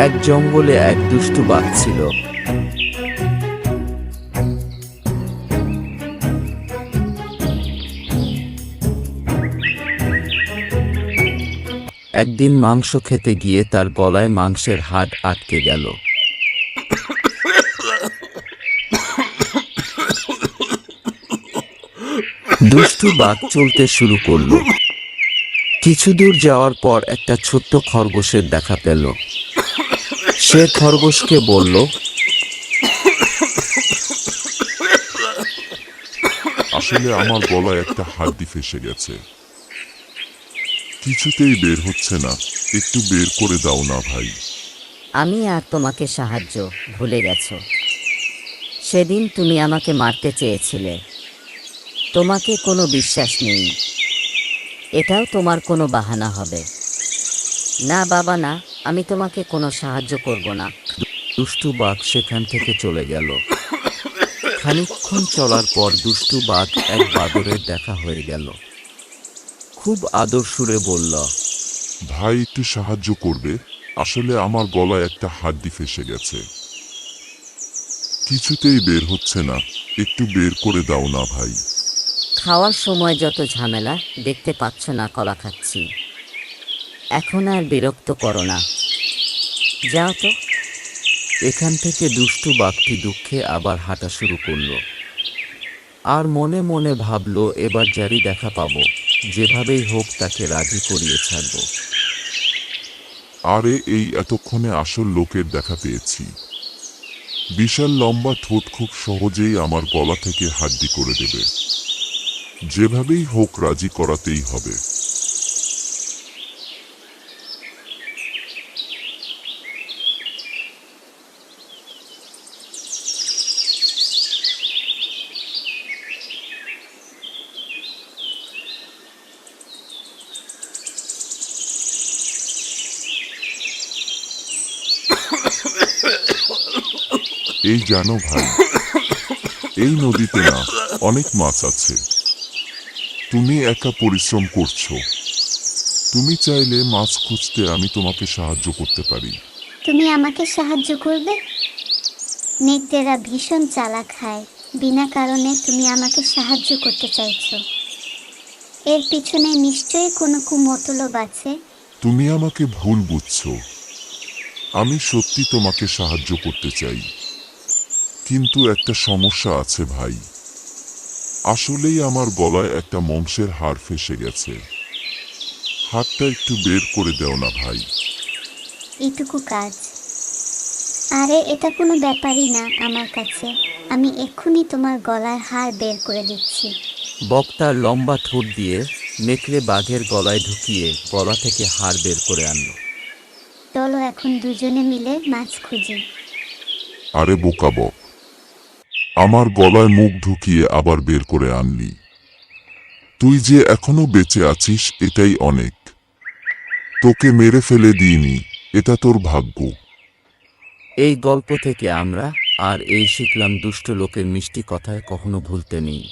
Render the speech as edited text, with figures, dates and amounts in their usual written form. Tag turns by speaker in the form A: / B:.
A: এক জঙ্গলে এক দুষ্টু বাঘ ছিল। একদিন মাংস খেতে গিয়ে তার গলায় মাংসের হাড় আটকে গেল। দুষ্টু বাঘ চলতে শুরু করলো। কিছু দূর যাওয়ার পর একটা ছোট্ট খরগোশের দেখা পেল। সে খরগোশকে বলল,
B: আসলে আমার গলায় একটা হাড্ডি ফেঁসে গেছে, কিছুতেই বের হচ্ছে না, একটু বের করে দাও না ভাই।
C: আমি আর তোমাকে সাহায্য ভুলে গেছো? সেদিন তুমি আমাকে মারতে চেয়েছিলে। তোমাকে কোনো বিশ্বাস নেই। এটাও তোমার কোনো বাহানা হবে। না বাবা না, আমি তোমাকে কোনো সাহায্য করব না।
A: দুষ্টু বাঘ সেখান থেকে চলে গেল। খানিকক্ষণ চলার পর দুষ্টু বাঘ এক বাদরের দেখা হয়ে গেল। খুব আদর সুরে বলল,
B: ভাই একটু সাহায্য করবে? আসলে আমার গলায় একটা হাড্ডি ফেঁসে গেছে, কিছুতেই বের হচ্ছে না, একটু বের করে দাও না ভাই।
C: খাওয়ার সময় যত ঝামেলা, দেখতে পাচ্ছ না কলা খাচ্ছি। এখন আর বিরক্ত করো না, যাও তো।
A: এখান থেকে দুষ্টু বাঘটি দুঃখে আবার হাঁটা শুরু করলো। আর মনে মনে ভাবল, এবার যারই দেখা পাবো, যেভাবেই হোক তাকে রাজি করিয়ে ছাড়ব।
B: আরে এই এতক্ষণে আসল লোকের দেখা পেয়েছি। বিশাল লম্বা ঠোঁট, খুব সহজেই আমার গলা থেকে হাড্ডি করে দেবে। যেভাবেই হোক রাজি করাতেই হবে। এই জানো ভাই, এই নদীতে না অনেক মাছ আছে। তুমি একা পরিশ্রম করছো, তুমি চাইলে মাছ খুঁজতে আমি তোমাকে সাহায্য করতে পারি।
D: তুমি আমাকে সাহায্য করবে? নেকড়েরা ভীষণ চালাক হয়, বিনা কারণে তুমি আমাকে সাহায্য করতে চাইছো। এর পিছনে নিশ্চয়ই কোনো কুমতলব আছে।
B: তুমি আমাকে ভুল বুঝছো, আমি সত্যি তোমাকে সাহায্য করতে চাই, কিন্তু একটা সমস্যা আছে ভাই। আসলেই আমার গলায় একটা মাংসের হাড় ফেঁসে গেছে, হাড়টা একটু বের করে দাও না ভাই।
D: এইটুকু কাজ? আরে এটা কোনো ব্যাপারই না আমার কাছে। আমি এক্ষুনি তোমার গলার হাড় বের করে দিচ্ছি।
A: বক্তার লম্বা ঠোঁট দিয়ে নেকড়ে বাঘের গলায় ঢুকিয়ে গলা থেকে হাড় বের করে আনলো।
D: চলো এখন দুজনে মিলে মাছ খুঁজি।
B: আরে বোকা বক, আমার গলায় মুখ ঢুকিয়ে আবার বের করে আনলি। তুই যে এখনো বেঁচে আছিস এটাই অনেক। তোকে মেরে ফেলে দিইনি, এটা তোর ভাগ্য।
A: এই গল্প থেকে আমরা আর এই শিখলাম, দুষ্ট লোকের মিষ্টি কথায় কখনো ভুলতে নেই।